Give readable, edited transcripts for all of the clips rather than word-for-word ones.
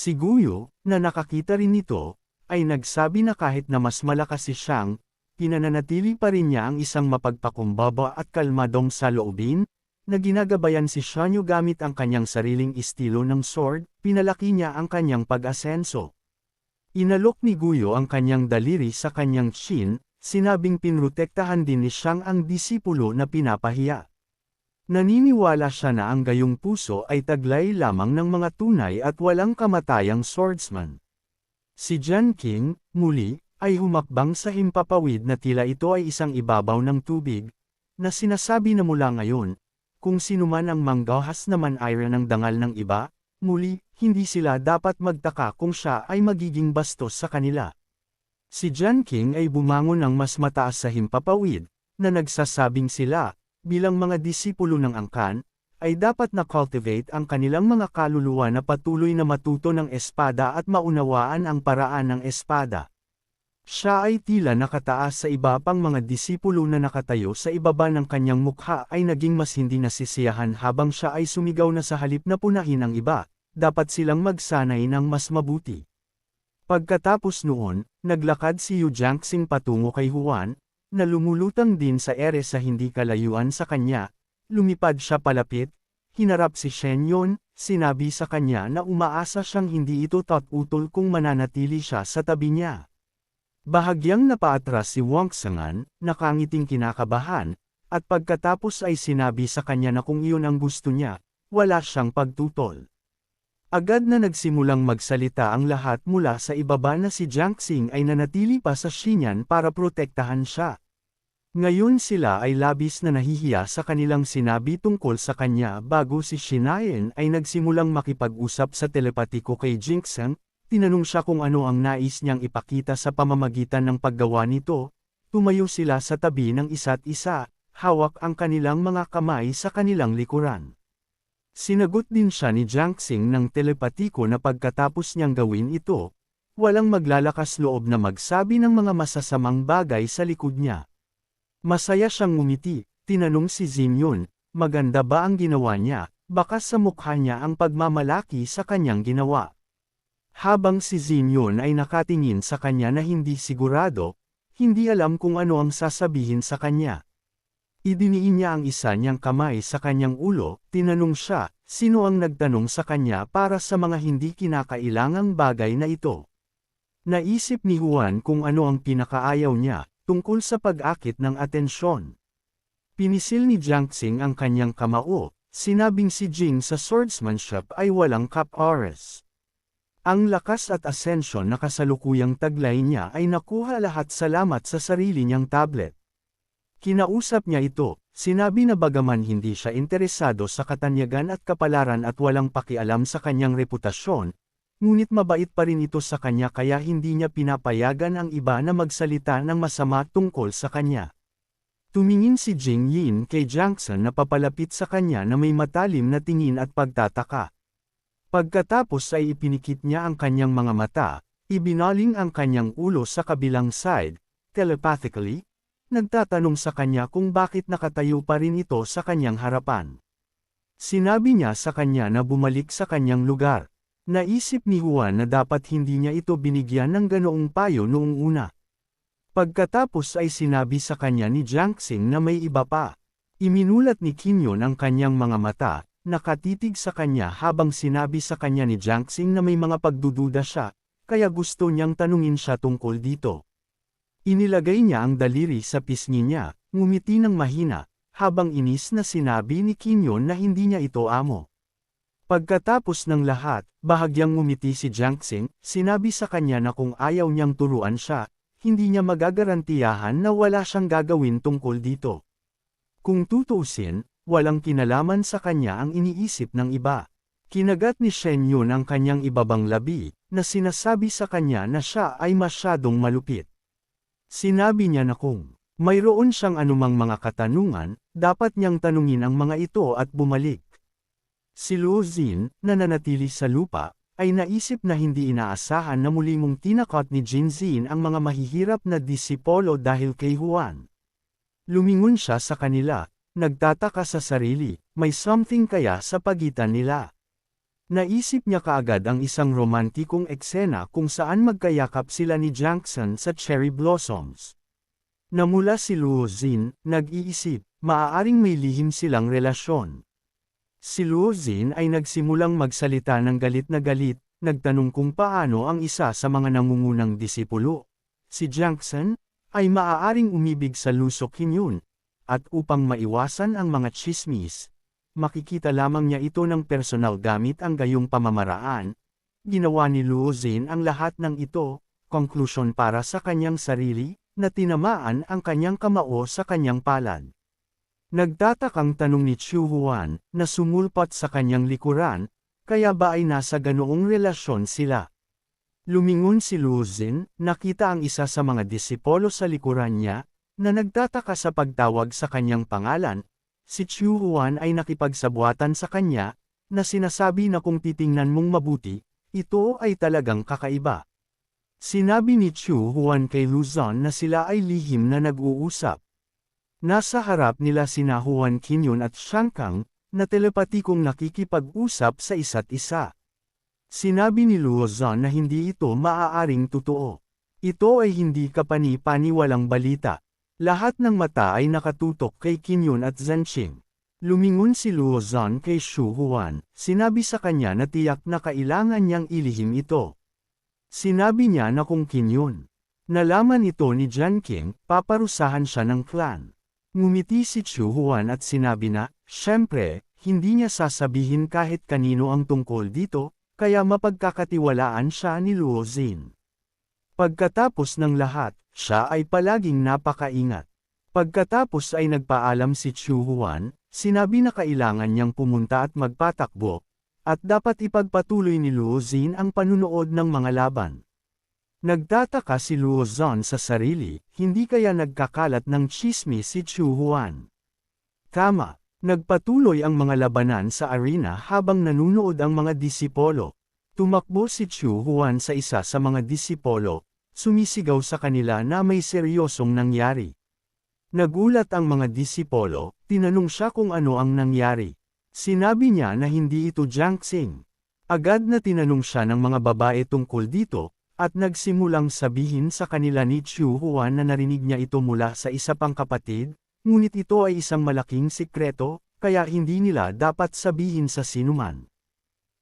Si Guyo, na nakakita rin nito, ay nagsabi na kahit na mas malakas si Xiang, pinananatili pa rin niya ang isang mapagpakumbaba at kalmadong saloobin, na ginagabayan si Shanyu gamit ang kanyang sariling estilo ng sword, pinalaki niya ang kanyang pag-asenso. Inalok ni Guyo ang kanyang daliri sa kanyang chin, sinabing pinrotektahan din ni Xiang ang disipulo na pinapahiya. Naniniwala siya na ang gayong puso ay taglay lamang ng mga tunay at walang kamatayang swordsman. Si Jian Qing, muli, ay humakbang sa himpapawid na tila ito ay isang ibabaw ng tubig, na sinasabi na mula ngayon, kung sinuman ang manggahas na manayra ng dangal ng iba, muli, hindi sila dapat magtaka kung siya ay magiging bastos sa kanila. Si Jian Qing ay bumangon ng mas mataas sa himpapawid, na nagsasabing sila, bilang mga disipulo ng angkan, ay dapat na-cultivate ang kanilang mga kaluluwa na patuloy na matuto ng espada at maunawaan ang paraan ng espada. Siya ay tila nakataas sa iba pang mga disipulo na nakatayo sa ibaba ng kanyang mukha ay naging mas hindi nasisiyahan habang siya ay sumigaw na sa halip na punahin ang iba, dapat silang magsanay ng mas mabuti. Pagkatapos noon, naglakad si Yu Jiangxing patungo kay Huan, na lumulutang din sa ere sa hindi kalayuan sa kanya, lumipad siya palapit, hinarap si Shen Yun, sinabi sa kanya na umaasa siyang hindi ito tatutol kung mananatili siya sa tabi niya. Bahagyang napaatras si Wang Xingan, nakangiting kinakabahan, at pagkatapos ay sinabi sa kanya na kung iyon ang gusto niya, wala siyang pagtutol. Agad na nagsimulang magsalita ang lahat mula sa ibaba na si Jiangxing ay nanatili pa sa Xinyan para protektahan siya. Ngayon sila ay labis na nahihiya sa kanilang sinabi tungkol sa kanya bago si Shinayan ay nagsimulang makipag-usap sa telepatiko kay Jinxing. Tinanong siya kung ano ang nais niyang ipakita sa pamamagitan ng paggawa nito, tumayo sila sa tabi ng isa't isa, hawak ang kanilang mga kamay sa kanilang likuran. Sinagot din siya ni Jiangxing ng telepatiko na pagkatapos niyang gawin ito, walang maglalakas loob na magsabi ng mga masasamang bagay sa likod niya. Masaya siyang ngumiti, tinanong si Jin Yun, maganda ba ang ginawa niya, baka sa mukha niya ang pagmamalaki sa kanyang ginawa. Habang si Jin Yun ay nakatingin sa kanya na hindi sigurado, hindi alam kung ano ang sasabihin sa kanya. Idiniin niya ang isa niyang kamay sa kanyang ulo, tinanong siya, sino ang nagtanong sa kanya para sa mga hindi kinakailangang bagay na ito. Naisip ni Juan kung ano ang pinakaayaw niya, tungkol sa pag-akit ng atensyon. Pinisil ni Jiangxing ang kanyang kamao, sinabing si Jing sa swordsmanship ay walang kap-oras. Ang lakas at asensyon na kasalukuyang taglay niya ay nakuha lahat salamat sa sarili niyang tablet. Kinausap niya ito, sinabi na bagaman hindi siya interesado sa katanyagan at kapalaran at walang pakialam sa kanyang reputasyon, ngunit mabait pa rin ito sa kanya kaya hindi niya pinapayagan ang iba na magsalita ng masama tungkol sa kanya. Tumingin si Jing Yin kay Jiangxing na papalapit sa kanya na may matalim na tingin at pagtataka. Pagkatapos ay ipinikit niya ang kanyang mga mata, ibinaling ang kanyang ulo sa kabilang side, telepathically, nagtatanong sa kanya kung bakit nakatayo pa rin ito sa kanyang harapan. Sinabi niya sa kanya na bumalik sa kanyang lugar. Naisip ni Juan na dapat hindi niya ito binigyan ng ganoong payo noong una. Pagkatapos ay sinabi sa kanya ni Jiangxing na may iba pa. Iminulat ni Qinyon ang kanyang mga mata, nakatitig sa kanya habang sinabi sa kanya ni Jiangxing na may mga pagdududa siya, kaya gusto niyang tanungin siya tungkol dito. Inilagay niya ang daliri sa pisngi niya, ngumiti ng mahina, habang inis na sinabi ni Qinyon na hindi niya ito amo. Pagkatapos ng lahat, bahagyang ngumiti si Jiangxing, sinabi sa kanya na kung ayaw niyang turuan siya, hindi niya magagarantiyahan na wala siyang gagawin tungkol dito. Kung tutuusin, walang kinalaman sa kanya ang iniisip ng iba. Kinagat ni Shen Yun ang kanyang ibabang labi, na sinasabi sa kanya na siya ay masyadong malupit. Sinabi niya na kung mayroon siyang anumang mga katanungan, dapat niyang tanungin ang mga ito at bumalik. Si Luo Xin, na nanatili sa lupa, ay naisip na hindi inaasahan na muli mong tinakot ni Jin Xin ang mga mahihirap na disipolo dahil kay Juan. Lumingon siya sa kanila, nagtataka sa sarili, may something kaya sa pagitan nila. Naisip niya kaagad ang isang romantikong eksena kung saan magkayakap sila ni Jackson sa cherry blossoms. Namula si Luo Xin, nag-iisip, maaaring may lihim silang relasyon. Si Luo Xin ay nagsimulang magsalita ng galit na galit, nagtanong kung paano ang isa sa mga nangungunang disipulo, si Jackson, ay maaaring umibig sa Lusok Hinyun, at upang maiwasan ang mga tsismis, makikita lamang niya ito ng personal gamit ang gayong pamamaraan. Ginawa ni Luo Xin ang lahat ng ito, konklusyon para sa kanyang sarili, na tinamaan ang kanyang kamao sa kanyang palad. Nagtatakang tanong ni Chu Huan, na sumulpat sa kanyang likuran, kaya ba ay nasa ganoong relasyon sila? Lumingon si Luo Xin, nakita ang isa sa mga disipolo sa likuran niya, na nagtataka sa pagtawag sa kanyang pangalan. Si Chu Huan ay nakipagsabuatan sa kanya, na sinasabi na kung titingnan mong mabuti, ito ay talagang kakaiba. Sinabi ni Chu Huan kay Luzon na sila ay lihim na nag-uusap. Nasa harap nila sina Huan Qinyun at Shankang, na telepatikong nakikipag-usap sa isa't isa. Sinabi ni Luozon na hindi ito maaaring totoo. Ito ay hindi kapani-paniwalang balita. Lahat ng mata ay nakatutok kay Qinyun at Zhenqing. Lumingon si Luozon kay Shu Huan, sinabi sa kanya na tiyak na kailangan niyang ilihim ito. Sinabi niya na kung Qinyun nalaman ito ni Zhenqing, paparusahan siya ng clan. Ngumiti si Chu Huan at sinabi na, syempre, hindi niya sasabihin kahit kanino ang tungkol dito, kaya mapagkakatiwalaan siya ni Luo Xin. Pagkatapos ng lahat, siya ay palaging napakaingat. Pagkatapos ay nagpaalam si Chu Huan, sinabi na kailangan niyang pumunta at magpatakbo, at dapat ipagpatuloy ni Luo Xin ang panunood ng mga laban. Nagtataka si Luo Zon sa sarili, hindi kaya nagkakalat ng tsismis si Chu Huan. Tama. Nagpatuloy ang mga labanan sa arena habang nanunood ang mga disipolo. Tumakbo si Chu Huan sa isa sa mga disipolo, sumisigaw sa kanila na may seryosong nangyari. Nagulat ang mga disipolo, tinanong siya kung ano ang nangyari. Sinabi niya na hindi ito Jiangxing. Agad na tinanong siya ng mga babae tungkol dito, at nagsimulang sabihin sa kanila ni Chu Huan na narinig niya ito mula sa isa pang kapatid. Ngunit ito ay isang malaking sikreto, kaya hindi nila dapat sabihin sa sinuman.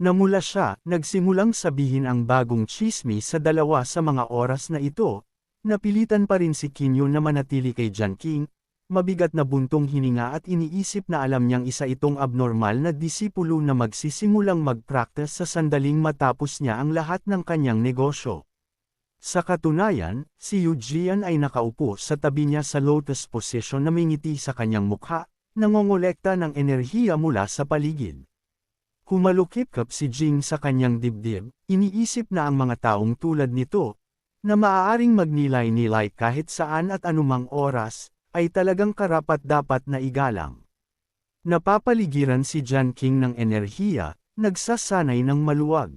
Namula siya, nagsimulang sabihin ang bagong tsismis sa dalawa sa mga oras na ito, napilitan pa rin si Qinyun na manatili kay Zhenqing, mabigat na buntong hininga at iniisip na alam niyang isa itong abnormal na disipulo na magsisimulang mag-practice sa sandaling matapos niya ang lahat ng kanyang negosyo. Sa katunayan, si Yu Jian ay nakaupo sa tabi niya sa lotus position na may ngiti sa kanyang mukha, nangongolekta ng enerhiya mula sa paligid. Humalukip-kap si Jing sa kanyang dibdib, iniisip na ang mga taong tulad nito, na maaaring magnilay-nilay kahit saan at anumang oras, ay talagang karapat-dapat na igalang. Napapaligiran si Zhenqing ng enerhiya, nagsasanay ng maluwag.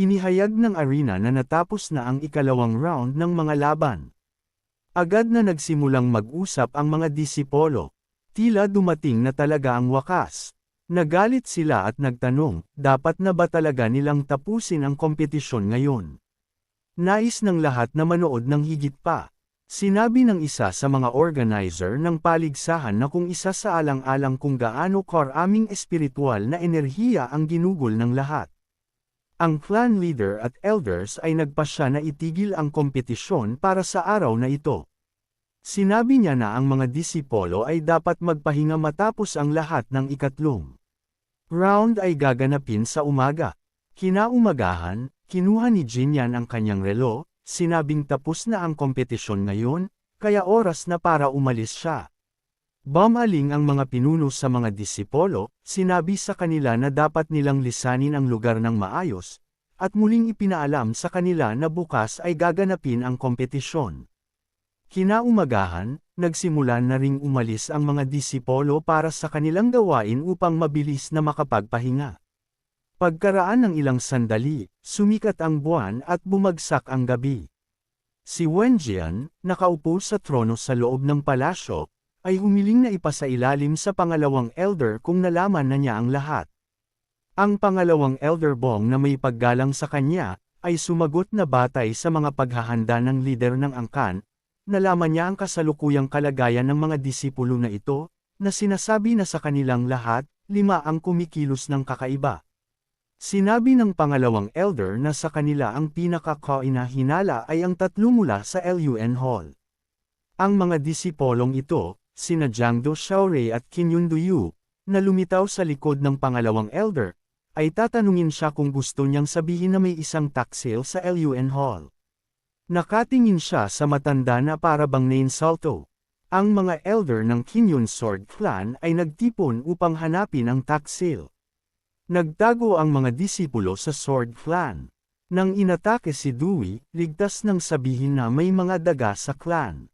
Inihayag ng arena na natapos na ang ikalawang round ng mga laban. Agad na nagsimulang mag-usap ang mga disipolo. Tila dumating na talaga ang wakas. Nagalit sila at nagtanong, dapat na ba talaga nilang tapusin ang kompetisyon ngayon? Nais ng lahat na manood ng higit pa. Sinabi ng isa sa mga organizer ng paligsahan na kung isa sa alang-alang kung gaano karaming espiritual na enerhiya ang ginugol ng lahat. Ang clan leader at elders ay nagpasya na itigil ang kompetisyon para sa araw na ito. Sinabi niya na ang mga disipolo ay dapat magpahinga matapos ang lahat ng ikatlong round ay gaganapin sa umaga. Kinaumagahan, kinuha ni Jinyan ang kanyang relo, sinabing tapos na ang kompetisyon ngayon, kaya oras na para umalis siya. Bumaling ang mga pinuno sa mga disipolo, sinabi sa kanila na dapat nilang lisanin ang lugar ng maayos, at muling ipinaalam sa kanila na bukas ay gaganapin ang kompetisyon. Kinaumagahan, nagsimulan na ring umalis ang mga disipolo para sa kanilang gawain upang mabilis na makapagpahinga. Pagkaraan ng ilang sandali, sumikat ang buwan at bumagsak ang gabi. Si Wenjian, nakaupo sa trono sa loob ng palasyo, ay humiling na ipasailalim sa pangalawang elder kung nalaman na niya ang lahat. Ang pangalawang Elder Bong na may paggalang sa kanya, ay sumagot na batay sa mga paghahanda ng lider ng angkan, nalaman niya ang kasalukuyang kalagayan ng mga disipulo na ito, na sinasabi na sa kanilang lahat, 5 ang kumikilos ng kakaiba. Sinabi ng pangalawang elder na sa kanila ang pinaka-kainahinala ay ang 3 mula sa Lun Hall. Ang mga disipolong ito, sina Jiangdo Xiaorui at Qin Yunduyu, na lumitaw sa likod ng pangalawang elder, ay tatanungin siya kung gusto niyang sabihin na may isang taksil sa Lun Hall. Nakatingin siya sa matanda na para bang nainsulto. Ang mga elder ng Qingyun Sword Clan ay nagtipon upang hanapin ang taksil. Nagtago ang mga disipulo sa Sword Clan. Nang inatake si Dewey, ligtas nang sabihin na may mga daga sa clan.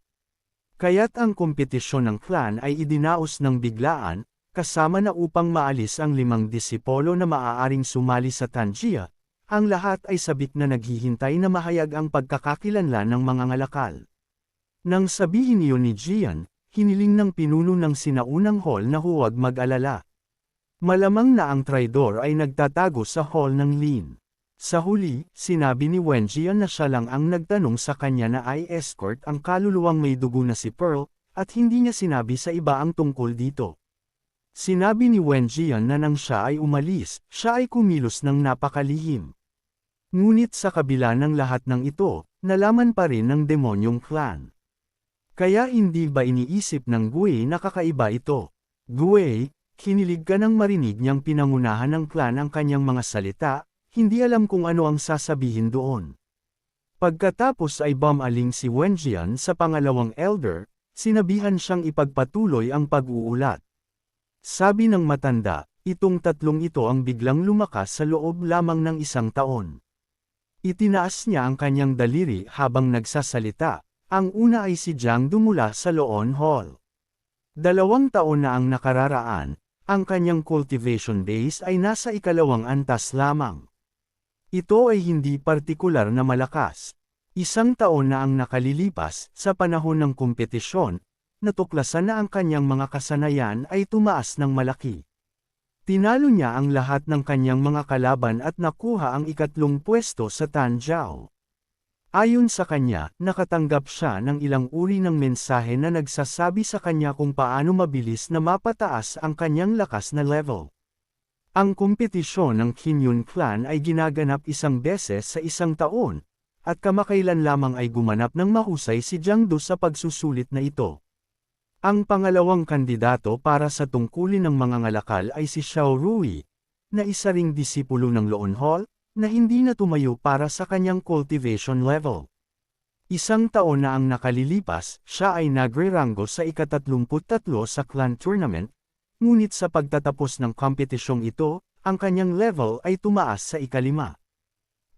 Kaya't ang kompetisyon ng clan ay idinaos ng biglaan, kasama na upang maalis ang 5 disipolo na maaaring sumali sa Tanjia, ang lahat ay sabik na naghihintay na mahayag ang pagkakakilanlan ng mga ngalakal. Nang sabihin iyon ni Jian, hiniling ng pinuno ng sinaunang hall na huwag mag-alala. Malamang na ang traidor ay nagtatago sa hall ng Lin. Sa huli, sinabi ni Wen Jian na siya lang ang nagtanong sa kanya na ay escort ang kaluluwang may dugo na si Pearl, at hindi niya sinabi sa iba ang tungkol dito. Sinabi ni Wen Jian na nang siya ay umalis, siya ay kumilos ng napakalihim. Ngunit sa kabila ng lahat ng ito, nalaman pa rin ng demonyong clan. Kaya hindi ba iniisip ng Gui na kakaiba ito? Gui, kinilig ka nang marinig niyang pinangunahan ng clan ang kanyang mga salita, hindi alam kung ano ang sasabihin doon. Pagkatapos ay bumaling si Wenjian sa pangalawang elder, sinabihan siyang ipagpatuloy ang pag-uulat. Sabi ng matanda, itong 3 ito ang biglang lumakas sa loob lamang ng 1 taon. Itinaas niya ang kanyang daliri habang nagsasalita. Ang una ay si Jiang mula sa Loon Hall. 2 taon na ang nakararaan, ang kanyang cultivation days ay nasa 2 antas lamang. Ito ay hindi partikular na malakas. 1 taon na ang nakalilipas, sa panahon ng kompetisyon, natuklasan na ang kanyang mga kasanayan ay tumaas ng malaki. Tinalo niya ang lahat ng kanyang mga kalaban at nakuha ang 3 pwesto sa Tanjiao. Ayon sa kanya, nakatanggap siya ng ilang uri ng mensahe na nagsasabi sa kanya kung paano mabilis na mapataas ang kanyang lakas na level. Ang kompetisyon ng Qingyun Clan ay ginaganap 1 beses sa 1 taon, at kamakailan lamang ay gumanap ng mahusay si Jiangdo sa pagsusulit na ito. Ang pangalawang kandidato para sa tungkulin ng mga ngalakal ay si Xiao Rui, na isa ring disipulo ng Loon Hall, na hindi na tumayo para sa kanyang cultivation level. 1 taon na ang nakalilipas, siya ay nagre-rango sa ika-33 sa clan tournament, ngunit sa pagtatapos ng kompetisyong ito, ang kanyang level ay tumaas sa ika-5.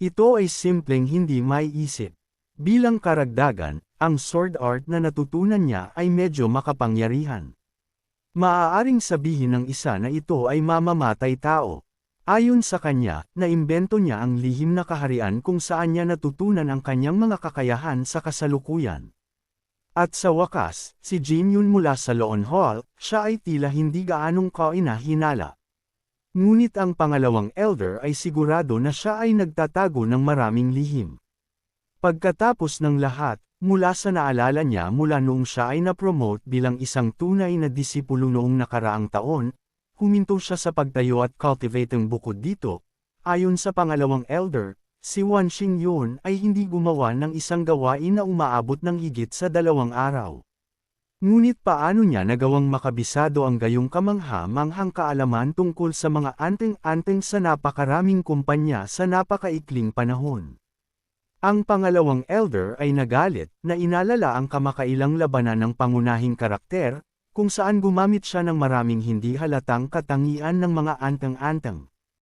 Ito ay simpleng hindi maiisip. Bilang karagdagan, ang sword art na natutunan niya ay medyo makapangyarihan. Maaaring sabihin ng isa na ito ay mamamatay tao. Ayon sa kanya, naimbento niya ang lihim na kaharian kung saan niya natutunan ang kanyang mga kakayahan sa kasalukuyan. At sa wakas, si Jin Yun mula sa Loon Hall, siya ay tila hindi gaanong kainahinala. Ngunit ang pangalawang elder ay sigurado na siya ay nagtatago ng maraming lihim. Pagkatapos ng lahat, mula sa naalala niya mula noong siya ay na-promote bilang isang tunay na disipulo noong nakaraang taon, huminto siya sa pagtayo at cultivating bukod dito. Ayon sa pangalawang elder, si Wan Xingyun ay hindi gumawa ng isang gawain na umaabot ng higit sa 2 araw. Ngunit paano niya nagawang makabisado ang gayong kamangha-manghang kaalaman tungkol sa mga anting-anting sa napakaraming kumpanya sa napakaikling panahon? Ang pangalawang elder ay nagalit na inalala ang kamakailang labanan ng pangunahing karakter, kung saan gumamit siya ng maraming hindi halatang katangian ng mga anteng-anteng.